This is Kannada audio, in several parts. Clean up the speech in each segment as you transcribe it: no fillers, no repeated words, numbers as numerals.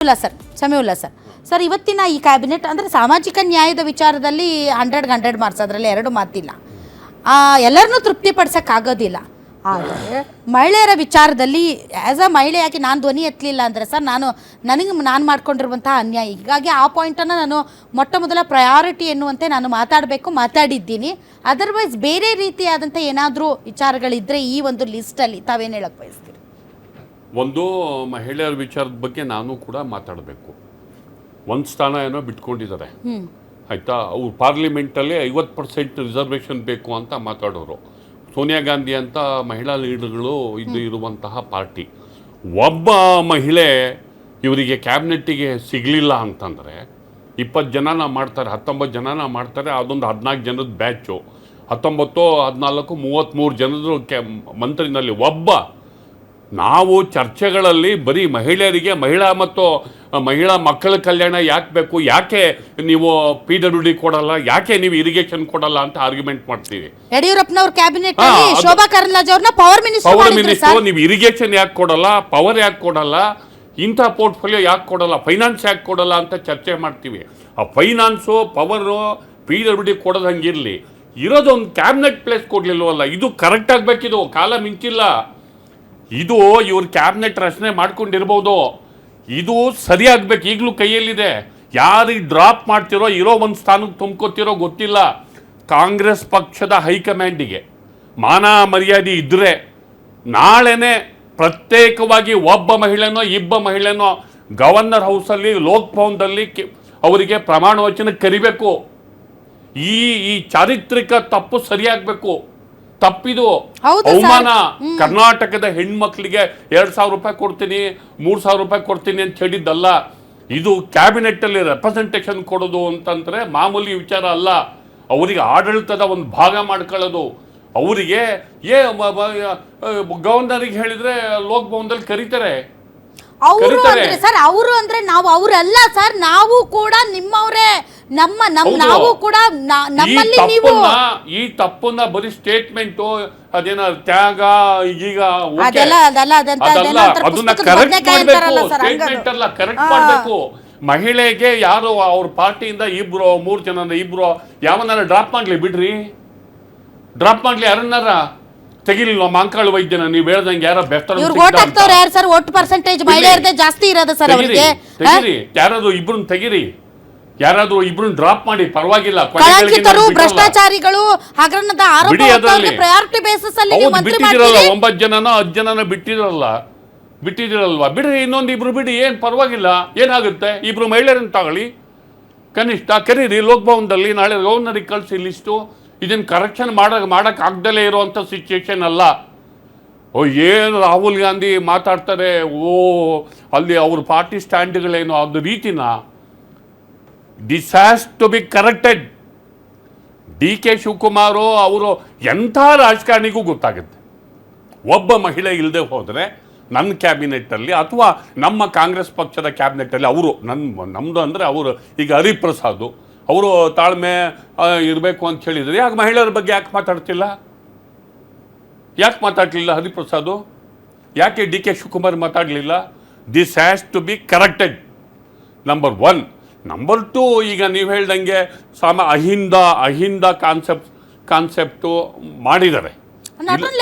ಸಮೀವುಲ್ಲಾ ಸರ್ ಇವತ್ತಿನ ಈ ಕ್ಯಾಬಿನೆಟ್ ಅಂದರೆ ಸಾಮಾಜಿಕ ನ್ಯಾಯದ ವಿಚಾರದಲ್ಲಿ 100 ಮಾರ್ಕ್ಸ್, ಅದರಲ್ಲಿ ಎರಡು ಮಾತಿಲ್ಲ. ಎಲ್ಲರನ್ನೂ ತೃಪ್ತಿಪಡಿಸೋಕ್ಕಾಗೋದಿಲ್ಲ. ಆದರೆ ಮಹಿಳೆಯರ ವಿಚಾರದಲ್ಲಿ ಆ್ಯಸ್ ಅ ಮಹಿಳೆಯಾಗಿ ನಾನು ಧ್ವನಿ ಎತ್ತಲಿಲ್ಲ ಅಂದರೆ ಸರ್ ನಾನು ಮಾಡ್ಕೊಂಡಿರುವಂತಹ ಅನ್ಯಾಯ. ಹೀಗಾಗಿ ಆ ಪಾಯಿಂಟನ್ನು ನಾನು ಮೊಟ್ಟ ಮೊದಲ ಪ್ರಯಾರಿಟಿ ಎನ್ನುವಂತೆ ನಾನು ಮಾತಾಡಿದ್ದೀನಿ. ಅದರ್ವೈಸ್ ಬೇರೆ ರೀತಿಯಾದಂಥ ಏನಾದರೂ ವಿಚಾರಗಳಿದ್ದರೆ ಈ ಒಂದು ಲಿಸ್ಟಲ್ಲಿ ತಾವೇನು ಹೇಳಕ್ಕೆ ಬಯಸ್ತೀರಿ? ಒಂದು ಮಹಿಳೆಯರ ವಿಚಾರದ ಬಗ್ಗೆ ನಾನು ಕೂಡ ಮಾತಾಡಬೇಕು. ಒಂದು ಸ್ಥಾನ ಏನೋ ಬಿಟ್ಕೊಂಡಿದ್ದಾರೆ ಆಯಿತಾ. ಅವ್ರು ಪಾರ್ಲಿಮೆಂಟಲ್ಲಿ 50% ರಿಸರ್ವೇಷನ್ ಬೇಕು ಅಂತ ಮಾತಾಡೋರು. ಸೋನಿಯಾ ಗಾಂಧಿ ಅಂತ ಮಹಿಳಾ ಲೀಡರ್ಗಳು ಇರುವಂತಹ ಪಾರ್ಟಿ. ಒಬ್ಬ ಮಹಿಳೆ ಇವರಿಗೆ ಕ್ಯಾಬಿನೆಟ್ಟಿಗೆ ಸಿಗಲಿಲ್ಲ ಅಂತಂದರೆ 20 ಜನನ ಮಾಡ್ತಾರೆ, 19 ಜನನ ಮಾಡ್ತಾರೆ. ಅದೊಂದು 14 ಜನದ ಬ್ಯಾಚು, 19, 14, 33 ಜನರು ಮಂತ್ರಿನಲ್ಲಿ ಒಬ್ಬ. ನಾವು ಚರ್ಚೆಗಳಲ್ಲಿ ಬರೀ ಮಹಿಳೆಯರಿಗೆ ಮಹಿಳಾ ಮಕ್ಕಳ ಕಲ್ಯಾಣ ಯಾಕೆ ಬೇಕು, ಯಾಕೆ ನೀವು PWD ಕೊಡಲ್ಲ, ಯಾಕೆ ನೀವು ಇರಿಗೇಷನ್ ಕೊಡಲ್ಲ ಅಂತ ಆರ್ಗ್ಯುಮೆಂಟ್ ಮಾಡ್ತೀವಿ. ಯಡಿಯೂರಪ್ಪನವ್ರ ಕ್ಯಾಬಿನೆಟ್ ಶೋಭಾ ಕರಂದ್ಲಾಜೆ ಅವ್ರನ್ನ ಪವರ್ ಮಿನಿಸ್ಟರ್, ನೀವು ಇರಿಗೇಷನ್ ಯಾಕೆ ಕೊಡಲ್ಲ, ಪವರ್ ಯಾಕೆ ಕೊಡಲ್ಲ, ಇಂಥ ಪೋರ್ಟ್ಫೋಲಿಯೋ ಯಾಕೆ ಕೊಡಲ್ಲ, ಫೈನಾನ್ಸ್ ಯಾಕೆ ಕೊಡಲ್ಲ ಅಂತ ಚರ್ಚೆ ಮಾಡ್ತೀವಿ. ಆ ಫೈನಾನ್ಸು ಪವರು PWD ಕೊಡೋದಂಗಿರಲಿ, ಇರೋದೊಂದು ಕ್ಯಾಬಿನೆಟ್ ಪ್ಲೇಸ್ ಕೊಡಲಿಲ್ವಲ್ಲ. ಇದು ಕರೆಕ್ಟ್ ಆಗಬೇಕಿದು, ಕಾಲ ಮಿಂಚಿಲ್ಲ. ಇದು ಇವ್ರ ಕ್ಯಾಬಿನೆಟ್ ರಚನೆ ಮಾಡ್ಕೊಂಡಿರ್ಬೋದು, ಇದು ಸರಿಯಾಗಬೇಕು. ಈಗಲೂ ಕೈಯಲ್ಲಿದೆ. ಯಾರಿಗೆ ಡ್ರಾಪ್ ಮಾಡ್ತಿರೋ, ಇರೋ ಒಂದು ಸ್ಥಾನಕ್ಕೆ ತುಂಬ್ಕೋತಿರೋ ಗೊತ್ತಿಲ್ಲ. ಕಾಂಗ್ರೆಸ್ ಪಕ್ಷದ ಹೈಕಮಾಂಡಿಗೆ ಮಾನ ಮರ್ಯಾದೆ ಇದ್ದರೆ ನಾಳೆನೇ ಪ್ರತ್ಯೇಕವಾಗಿ ಒಬ್ಬ ಮಹಿಳೆನೋ ಗವರ್ನರ್ ಹೌಸಲ್ಲಿ, ಲೋಕಭವನದಲ್ಲಿ ಅವರಿಗೆ ಪ್ರಮಾಣ ವಚನ ಕರಿಬೇಕು. ಈ ಚಾರಿತ್ರಿಕ ತಪ್ಪು ಸರಿಯಾಗಬೇಕು. ತಪ್ಪಿದು ಅವಮಾನ. ಕರ್ನಾಟಕದ ಹೆಣ್ಮಕ್ಳಿಗೆ 2,000 ರೂಪಾಯಿ ಕೊಡ್ತೀನಿ, 3,000 ರೂಪಾಯಿ ಕೊಡ್ತೀನಿ ಅಂತ ಹೇಳಿದ್ದಲ್ಲ. ಇದು ಕ್ಯಾಬಿನೆಟ್ ಅಲ್ಲಿ ರೆಪ್ರೆಸೆಂಟೇಷನ್ ಕೊಡೋದು ಅಂತಂದ್ರೆ ಮಾಮೂಲಿ ವಿಚಾರ ಅಲ್ಲ. ಅವರಿಗೆ ಆಡಳಿತದ ಒಂದು ಭಾಗ ಮಾಡ್ಕೊಳ್ಳೋದು. ಅವರಿಗೆ ಗವರ್ನರಿಗೆ ಹೇಳಿದ್ರೆ ಲೋಕಭವನದಲ್ಲಿ ಕರೀತಾರೆ. ಅವರು ಅಂದ್ರೆ ನಾವು ಅವರಲ್ಲ ಸರ್, ನಾವು ಕೂಡ ನಿಮ್ಮವರೇ. ನಾವು ಕೂಡ ನಮ್ಮಲ್ಲಿ ನೀವು ಈ ತಪ್ಪನ್ನ ಬರೀ ಸ್ಟೇಟ್ಮೆಂಟ್ ಅದೇನ ತ್ಯಾಗ ಈಗ ಅದನ್ನ ಕರೆಕ್ಟ್ ಮಾಡಬೇಕು. ಸ್ಟೇಟ್ಮೆಂಟ್ ಅಲ್ಲ, ಕರೆಕ್ಟ್ ಮಾಡಬೇಕು. ಮಹಿಳೆಗೆ ಯಾರು ಅವ್ರ ಪಾರ್ಟಿಯಿಂದ 2-3 ಜನ ಯಾವನಾರ ಡ್ರಾಪ್ ಮಾಡ್ಲಿ, ಬಿಡ್ರಿ, ಡ್ರಾಪ್ ಮಾಡ್ಲಿ. ಯಾರನ್ನಾರ ತೆಗಿಲಿಲ್ವಾ ಮಾಂಕಾಳು ವೈದ್ಯನ? ನೀವು ಹೇಳ್ದಂಗೆ ಯಾರ ಬೆಸ್ಟ್ ಜಾಸ್ತಿ ಇರೋದು ಸರ್ ಅವರಿಗೆ. ತೆಗಿರಿ, ಯಾರಾದ್ರೂ ಇಬ್ರನ್ನ ತೆಗಿರಿ, ಯಾರಾದ್ರೂ ಇಬ್ರನ್ನ ಡ್ರಾಪ್ ಮಾಡಿ, ಪರವಾಗಿಲ್ಲ. ಭ್ರಷ್ಟಾಚಾರಿಗಳು ಹಗರಣದ ಆರೋಪ ಪ್ರಯಾರಿಟಿ ಬೇಸಿಸ್ ಅಲ್ಲಿ 9 ಜನನೋ 10 ಜನನೋ ಬಿಟ್ಟಿದಿರಲ್ವಾ? ಬಿಡ್ರಿ, ಇನ್ನೊಂದು ಇಬ್ರು ಬಿಡಿ, ಏನ್ ಪರವಾಗಿಲ್ಲ, ಏನಾಗುತ್ತೆ? ಇಬ್ರು ಮಹಿಳೆಯರನ್ನ ತಗೊಳ್ಳಿ, ಕನಿಷ್ಠ ಕರೀರಿ ಲೋಕಭವನದಲ್ಲಿ. ನಾಳೆ ಗವರ್ನರಿಗೆ ಕಳಿಸಿ ಲಿಸ್ಟು. ಇದನ್ನು ಕರೆಕ್ಷನ್ ಮಾಡಕ್ ಆಗ್ದಲೇ ಇರುವಂಥ ಸಿಚುಯೇಷನ್ ಅಲ್ಲ. ಏನು ರಾಹುಲ್ ಗಾಂಧಿ ಮಾತಾಡ್ತಾರೆ, ಅಲ್ಲಿ ಅವ್ರ ಪಾರ್ಟಿ ಸ್ಟ್ಯಾಂಡ್ಗಳೇನು, ಅದು ರೀತಿನ this has to be corrected. DK Shivakumar ಅವರು ಎಂಥ ರಾಜಕಾರಣಿಗೂ ಗೊತ್ತಾಗುತ್ತೆ. ಒಬ್ಬ ಮಹಿಳೆ ಇಲ್ಲದೆ ಹೋದರೆ ನನ್ನ ಕ್ಯಾಬಿನೆಟ್ಟಲ್ಲಿ ಅಥವಾ ನಮ್ಮ ಕಾಂಗ್ರೆಸ್ ಪಕ್ಷದ ಕ್ಯಾಬಿನೆಟ್ಟಲ್ಲಿ ನಮ್ಮದು ಅಂದರೆ ಅವರು ಈಗ ಹರಿಪ್ರಸಾದ್ ಅವರು ತಾಳ್ಮೆ ಇರಬೇಕು ಅಂತ ಹೇಳಿದರೆ, ಯಾಕೆ ಮಹಿಳೆಯರ ಬಗ್ಗೆ ಯಾಕೆ ಮಾತಾಡಲಿಲ್ಲ ಹರಿಪ್ರಸಾದ್? ಯಾಕೆ DK ಶಿವಕುಮಾರ್ ಮಾತಾಡಲಿಲ್ಲ? This has to be corrected, number 1. Number 2, ಈಗ ನೀವು ಹೇಳ್ದಂಗೆ ಅಹಿಂದ ಕಾನ್ಸೆಪ್ಟು ಮಾಡಿದ್ದಾರೆ.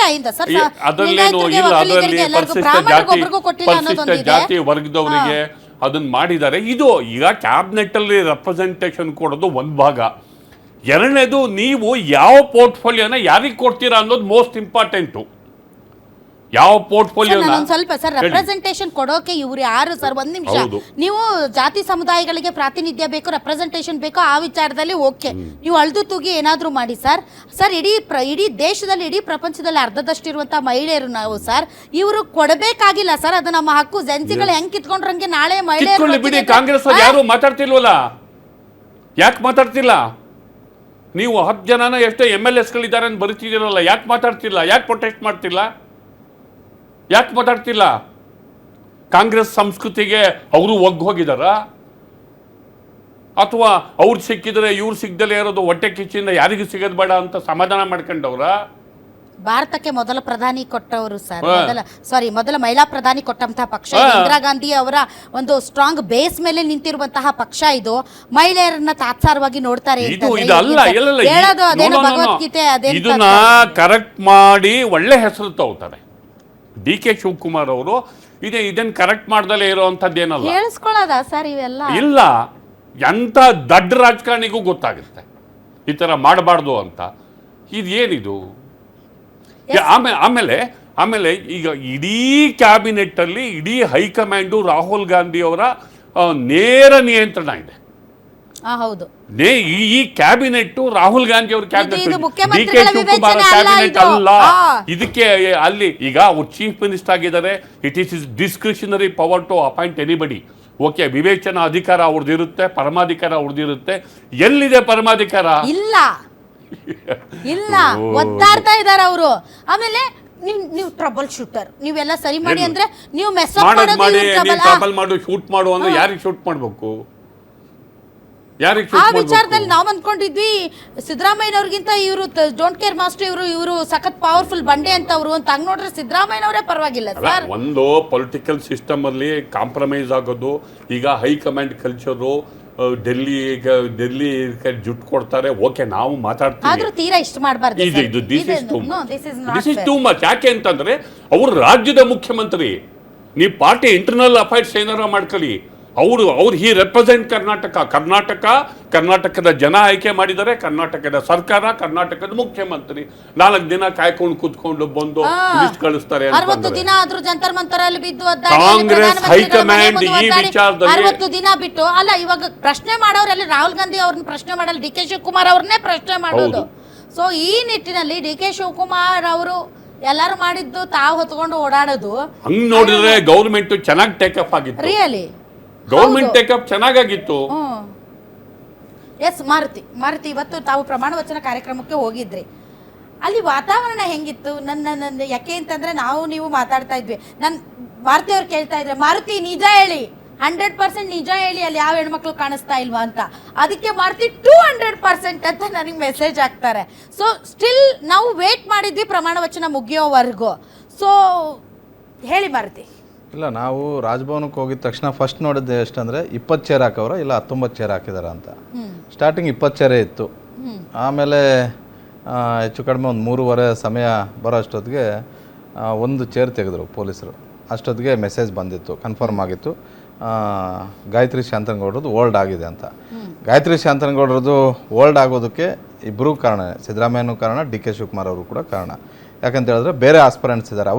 ಅದರಲ್ಲೇನು ಇಲ್ಲ, ಅದರಲ್ಲಿ ಪರಿಶಿಷ್ಟ ಜಾತಿ ವರ್ಗದವರಿಗೆ ಅದನ್ನ ಮಾಡಿದ್ದಾರೆ. ಇದು ಈಗ ಕ್ಯಾಬಿನೆಟ್ಟಲ್ಲಿ ರೆಪ್ರೆಸೆಂಟೇಷನ್ ಕೊಡೋದು ಒಂದು ಭಾಗ. ಎರಡನೇದು, ನೀವು ಯಾವ ಪೋರ್ಟ್ಫೋಲಿಯೋನ ಯಾರಿಗೆ ಕೊಡ್ತೀರಾ ಅನ್ನೋದು ಮೋಸ್ಟ್ ಇಂಪಾರ್ಟೆಂಟು. ಯಾವ ಪೋರ್ಟ್ಫೋಲಿಯೋನ ಸ್ವಲ್ಪ ಸರ್ ರೆಪ್ರೆಸೆಂಟೇಷನ್ ಕೊಡೋಕೆ ಇವ್ರು ಯಾರು ಸರ್? ಒಂದ್ ನಿಮಿಷ, ನೀವು ಜಾತಿ ಸಮುದಾಯಗಳಿಗೆ ಪ್ರಾತಿನಿಧ್ಯ ಬೇಕು, ರೆಪ್ರೆಸೆಂಟೇಷನ್ ಬೇಕು, ಆ ವಿಚಾರದಲ್ಲಿ ಓಕೆ, ನೀವು ಅಳ್ದು ತೂಗಿ ಏನಾದ್ರೂ ಮಾಡಿ ಸರ್. ಇಡೀ ದೇಶದಲ್ಲಿ, ಇಡೀ ಪ್ರಪಂಚದಲ್ಲಿ ಅರ್ಧದಷ್ಟಿರುವಂತಹ ಮಹಿಳೆಯರು ನಾವು ಸರ್. ಇವರು ಕೊಡಬೇಕಾಗಿಲ್ಲ ಸರ್, ಅದು ನಮ್ಮ ಹಕ್ಕು. ಜೆನ್ಸಿಗಳು ಹೆಂಗ್ ಕಿತ್ಕೊಂಡ್ರಂಗೆ ನಾಳೆ ಮಹಿಳೆಯರು ಬಿಡಿ. ಕಾಂಗ್ರೆಸ್ ಯಾರು ಮಾತಾಡ್ತಿಲ್ವಲ್ಲ, ಯಾಕೆ ಮಾತಾಡ್ತಿಲ್ಲ? ನೀವು 10 ಜನನ ಎಷ್ಟೋ MLAsಗಳಿದ್ದಾರೆ ಅಂತ ಬರೀತಿದ್ದೀರಲ್ಲ, ಯಾಕೆ ಮಾತಾಡ್ತಿಲ್ಲ? ಯಾಕೆ ಪ್ರೊಟೆಸ್ಟ್ ಮಾಡ್ತಿಲ್ಲ? ಯಾಕೆ ಮಾತಾಡ್ತಿಲ್ಲ? ಕಾಂಗ್ರೆಸ್ ಸಂಸ್ಕೃತಿಗೆ ಅವರು ಹೋಗಿದಾರ, ಅಥವಾ ಅವ್ರು ಸಿಕ್ಕಿದ್ರೆ ಇವ್ರು ಸಿಗದಲ್ಲೇ ಇರೋದು ಹೊಟ್ಟೆ ಕಿಚ್ಚಿಂದ ಯಾರಿಗೂ ಸಿಗೋದು ಬೇಡ ಅಂತ ಸಮಾಧಾನ ಮಾಡ್ಕೊಂಡವ್ರ? ಭಾರತಕ್ಕೆ ಮೊದಲ ಪ್ರಧಾನಿ ಕೊಟ್ಟವರು ಸರ್, ಮೊದಲ ಮಹಿಳಾ ಪ್ರಧಾನಿ ಕೊಟ್ಟಂತಹ ಪಕ್ಷ ಇಂದಿರಾ ಗಾಂಧಿ ಅವರ ಒಂದು ಸ್ಟ್ರಾಂಗ್ ಬೇಸ್ ಮೇಲೆ ನಿಂತಿರುವಂತಹ ಪಕ್ಷ ಇದು. ಮಹಿಳೆಯರನ್ನ ತಾತ್ಸಾರವಾಗಿ ನೋಡ್ತಾರೆ ಹೇಳೋದು ಅದೇನೋ ಭಗವದ್ಗೀತೆ ಇದನ್ನ ಕರೆಕ್ಟ್ ಮಾಡಿ ಒಳ್ಳೆ ಹೆಸರು ತಗೋತಾರೆ. ಡಿ ಕೆ ಶಿವಕುಮಾರ್ ಅವರು ಇದನ್ನ ಕರೆಕ್ಟ್ ಮಾಡ್ದಲೇ ಇರೋವಂಥದ್ದೇನಲ್ಲ, ಹೇಳಿಸ್ಕೊಳ್ಳೋದ ಸರ್ ಇವೆಲ್ಲ ಇಲ್ಲ. ಎಂಥ ದಡ್ಡ ರಾಜಕಾರಣಿಗೂ ಗೊತ್ತಾಗುತ್ತೆ ಈ ಥರ ಮಾಡಬಾರ್ದು ಅಂತ. ಇದೇನಿದು? ಆಮೇಲೆ ಈಗ ಇಡೀ ಕ್ಯಾಬಿನೆಟ್ಟಲ್ಲಿ ಇಡೀ ಹೈಕಮಾಂಡು ರಾಹುಲ್ ಗಾಂಧಿ ಅವರ ನೇರ ನಿಯಂತ್ರಣ ಇದೆ. ಹೌದು, ಈ ಕ್ಯಾಬಿನೆಟ್ ರಾಹುಲ್ ಗಾಂಧಿ ಅವ್ರ cabinet, D K Shivakumar cabinet ಅಲ್ಲ. ಇದಕ್ಕೆ ಅಲ್ಲಿ ಈಗ ಅವ್ರು ಚೀಫ್ ಮಿನಿಸ್ಟರ್ ಆಗಿದ್ದಾರೆ. It is discretionary power to appoint anybody. Okay, ವಿವೇಚನಾ ಅಧಿಕಾರ ಅವ್ರದ್ದಿರುತ್ತೆ, ಪರಮಾಧಿಕಾರ ಅವ್ರದ್ದಿರುತ್ತೆ. ಎಲ್ಲಿದೆ ಪರಮಾಧಿಕಾರ? ಇಲ್ಲ ಇಲ್ಲ, ಒತ್ತಾಡ್ತಾ ಇದ್ದಾರೆ ಅವರು. ಆಮೇಲೆ ನೀವು ಟ್ರಬಲ್ ಶೂಟರ್, ನೀವೆಲ್ಲ ಸರಿ ಮಾಡಿ ಅಂದ್ರೆ ನೀವು ಮೆಸ್ ಅಪ್ ಟ್ರಬಲ್ ಮಾಡು, ಶೂಟ್ ಮಾಡು ಅಂದ್ರೆ ಯಾರಿಗೆ ಶೂಟ್ ಮಾಡ್ಬೇಕು? ಆ ವಿಚಾರದಲ್ಲಿ ನಾವು ಅಂದ್ಕೊಂಡಿದ್ವಿ ಸಿದ್ದರಾಮಯ್ಯನವ್ರಿಗಿಂತ ಇವರು ಡೋಂಟ್ ಕೇರ್ ಮಾಸ್ಟರ್, ಇವರು ಸಖತ್ ಪವರ್ಫುಲ್ ಬಂಡೆ ಅಂತ ಅವರು ಅಂತ. ಹಂಗ್ ನೋಡ್ರೆ ಸಿದ್ದರಾಮಯ್ಯನವರೇ ಪರವಾಗಿಲ್ಲ ಸರ್. ಒಂದು ಪೊಲಿಟಿಕಲ್ ಸಿಸ್ಟಮ್ ಅಲ್ಲಿ ಕಾಂಪ್ರಮೈಸ್ ಆಗೋದು. ಈಗ ಹೈಕಮಾಂಡ್ ಕಲ್ಚರು ಡೆಲ್ಲಿ ಜುಟ್ ಕೊಡ್ತಾರೆ. ಓಕೆ, ನಾವು ಮಾತಾಡ್ತೀವಿ, ತೀರಾ ಇಷ್ಟ ಮಾಡಬಾರ್ದು. This is too much. ಯಾಕೆ ಅಂತಂದ್ರೆ ಅವರು ರಾಜ್ಯದ ಮುಖ್ಯಮಂತ್ರಿ. ನೀವು ಪಾರ್ಟಿ ಇಂಟರ್ನಲ್ ಅಫೈರ್ಸ್ ಏನಾರ ಮಾಡ್ಕೊಳ್ಳಿ. ಅವ್ರು ಹಿ ರೆಪ್ರೆಸೆಂಟ್ ಕರ್ನಾಟಕದ ಜನ ಆಯ್ಕೆ ಮಾಡಿದ್ದಾರೆ, ಕರ್ನಾಟಕದ ಸರ್ಕಾರ, ಕರ್ನಾಟಕದ ಮುಖ್ಯಮಂತ್ರಿ. 4 ದಿನ ಕಾಯ್ಕೊಂಡು ಕೂತ್ಕೊಂಡು ಬಂದು ಲಿಸ್ಟ್ ಕಳಿಸ್ತಾರೆ. ಕಾಂಗ್ರೆಸ್ ಹೈಕಮಾಂಡ್ ಈ ವಿಚಾರದಲ್ಲಿ 60 ದಿನ ಬಿಟ್ಟು ಅಲ್ಲ, ಇವಾಗ ಪ್ರಶ್ನೆ ಮಾಡೋರೆಲ್ಲ ರಾಹುಲ್ ಗಾಂಧಿ ಅವ್ರನ್ನ ಪ್ರಶ್ನೆ ಮಾಡಲ್ಲ, ಡಿ ಕೆ ಶಿವಕುಮಾರ್ ಅವ್ರನ್ನೇ ಪ್ರಶ್ನೆ ಮಾಡೋದು. ಸೊ ಈ ನಿಟ್ಟಿನಲ್ಲಿ ಡಿ ಕೆ ಶಿವಕುಮಾರ್ ಅವರು ಎಲ್ಲರೂ ಮಾಡಿದ್ದು ತಾವು ಹೊತ್ಕೊಂಡು ಓಡಾಡೋದು. ಹಂಗ್ ನೋಡಿದ್ರೆ ಗೌರ್ಮೆಂಟ್ ಚೆನ್ನಾಗಿ ಟೇಕಪ್ ಆಗಿತ್ತು. ರಿಯಲಿ ಗೌರ್ಮೆಂಟ್ ಟೇಕಪ್ ಚೆನ್ನಾಗಿತ್ತು. ಎಸ್, ಮಾರುತಿ ಇವತ್ತು ತಾವು ಪ್ರಮಾಣ ವಚನ ಕಾರ್ಯಕ್ರಮಕ್ಕೆ ಹೋಗಿದ್ರಿ. ಅಲ್ಲಿ ವಾತಾವರಣ ಹೆಂಗಿತ್ತು? ನನ್ನ ಯಾಕೆ ಅಂತಂದ್ರೆ ನೀವು ಮಾತಾಡ್ತಾ ಇದ್ವಿ, ಮಾರುತಿ ಅವ್ರು ಕೇಳ್ತಾ ಇದ್ರೆ, ಮಾರುತಿ ನಿಜ ಹೇಳಿ, 100% ನಿಜ ಹೇಳಿ, ಅಲ್ಲಿ ಯಾವ ಹೆಣ್ಮಕ್ಳು ಕಾಣಿಸ್ತಾ ಇಲ್ವಾ ಅಂತ. ಅದಕ್ಕೆ ಮಾರುತಿ 200% ಅಂತ ನನಗೆ ಮೆಸೇಜ್ ಹಾಕ್ತಾರೆ. ಸೊ ಸ್ಟಿಲ್ ನಾವು ವೇಟ್ ಮಾಡಿದ್ವಿ ಪ್ರಮಾಣ ವಚನ ಮುಗಿಯೋವರೆಗೂ. ಸೊ ಹೇಳಿ ಮಾರುತಿ. ಇಲ್ಲ, ನಾವು ರಾಜಭವನಕ್ಕೆ ಹೋಗಿದ ತಕ್ಷಣ ಫಸ್ಟ್ ನೋಡಿದ್ದು ಎಷ್ಟಂದರೆ 20 ಚೇರ್ ಹಾಕವ್ರ ಇಲ್ಲ 19 ಚೇರ್ ಹಾಕಿದಾರ ಅಂತ. ಸ್ಟಾರ್ಟಿಂಗ್ 20 ಚೇರೇ ಇತ್ತು. ಆಮೇಲೆ ಹೆಚ್ಚು ಕಡಿಮೆ ಒಂದು 3:30 ಸಮಯ ಬರೋ ಅಷ್ಟೊತ್ತಿಗೆ 1 ಚೇರ್ ತೆಗೆದ್ರು ಪೊಲೀಸರು. ಅಷ್ಟೊತ್ತಿಗೆ ಮೆಸೇಜ್ ಬಂದಿತ್ತು, ಕನ್ಫರ್ಮ್ ಆಗಿತ್ತು, ಗಾಯತ್ರಿ ಶಾಂತನಗೌಡ್ರದ್ದು ಓಲ್ಡ್ ಆಗಿದೆ ಅಂತ. ಗಾಯತ್ರಿ ಶಾಂತನಗೌಡ್ರದ್ದು ಓಲ್ಡ್ ಆಗೋದಕ್ಕೆ ಇಬ್ಬರೂ ಕಾರಣ, ಸಿದ್ದರಾಮಯ್ಯನೂ ಕಾರಣ, ಡಿ ಕೆ ಶಿವಕುಮಾರ್ ಅವರು ಕೂಡ ಕಾರಣ. ಯಾಕಂತ ಹೇಳಿದ್ರೆ ಬೇರೆ ಆಸ್ಪರೆಂಟ್ಸ್ ಇದ್ದಾರೆ.